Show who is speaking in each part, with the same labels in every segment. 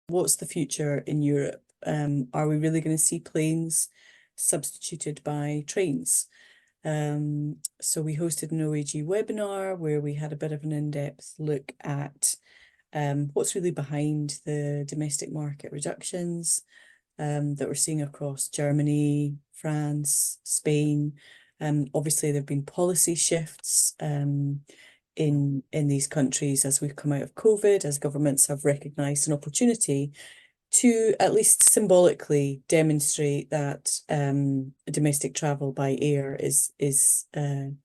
Speaker 1: what's the future in Europe? Are we really going to see planes substituted by trains? So we hosted an OAG webinar where we had a bit of an in-depth look at what's really behind the domestic market reductions that we're seeing across Germany, France, Spain. Obviously, there have been policy shifts in these countries as we've come out of COVID, as governments have recognised an opportunity to at least symbolically demonstrate that domestic travel by air is in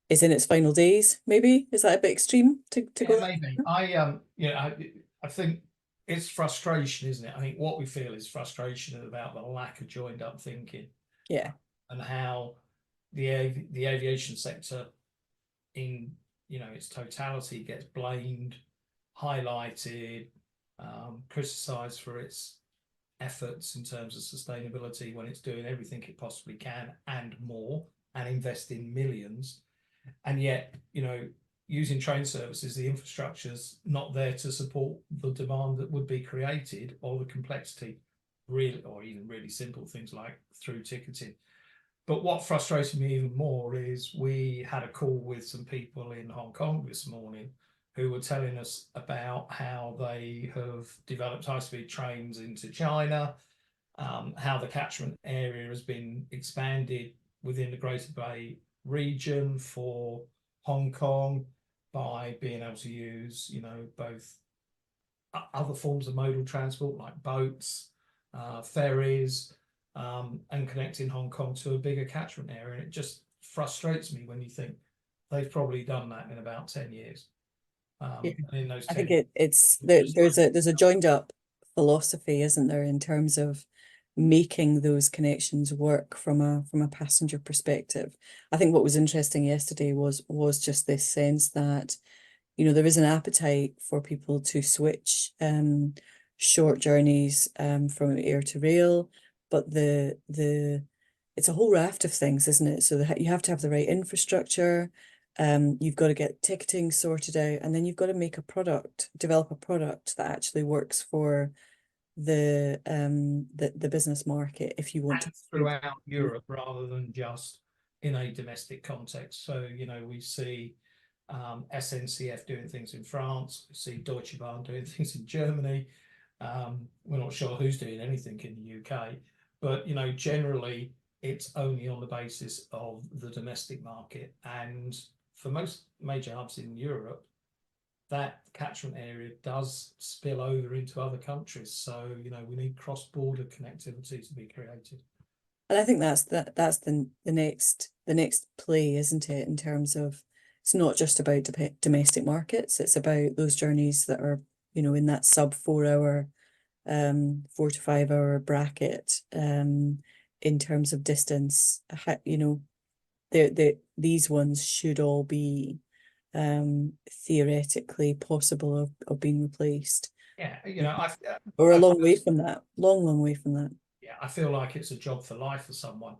Speaker 1: its final days. Maybe is that a bit extreme to go?
Speaker 2: Maybe. I think it's frustration, isn't it? I think what we feel is frustration about the lack of joined up thinking.
Speaker 1: Yeah.
Speaker 2: And how the aviation sector in its totality gets blamed, highlighted, criticised for its efforts in terms of sustainability when it's doing everything it possibly can and more, and investing millions. And yet, using train services, the infrastructure's not there to support the demand that would be created, or the complexity, really, or even really simple things like through ticketing. But what frustrated me even more is we had a call with some people in Hong Kong this morning who were telling us about how they have developed high-speed trains into China, how the catchment area has been expanded within the Greater Bay region for Hong Kong by being able to use, both other forms of modal transport like boats, ferries, and connecting Hong Kong to a bigger catchment area. And it just frustrates me when you think they've probably done that in about 10 years.
Speaker 1: Yeah.
Speaker 2: In those
Speaker 1: I
Speaker 2: 10
Speaker 1: think there's a joined up philosophy, isn't there, in terms of making those connections work from a passenger perspective. I think what was interesting yesterday was just this sense that, there is an appetite for people to switch short journeys from air to rail, but it's a whole raft of things, isn't it? So you have to have the right infrastructure. You've got to get ticketing sorted out, and then you've got to develop a product that actually works for the business market if you want to
Speaker 2: throughout Europe rather than just in a domestic context. So we see SNCF doing things in France, we see Deutsche Bahn doing things in Germany. We're not sure who's doing anything in the UK, but generally it's only on the basis of the domestic market. And for most major hubs in Europe, that catchment area does spill over into other countries. So, we need cross-border connectivity to be created.
Speaker 1: And I think that's the next play, isn't it? In terms of, it's not just about domestic markets, it's about those journeys that are, in that sub 4 hour, 4 to 5 hour bracket, in terms of distance. These ones should all be theoretically possible of being replaced.
Speaker 2: Yeah,
Speaker 1: or a long way from that. Long way from that.
Speaker 2: Yeah, I feel like it's a job for life for someone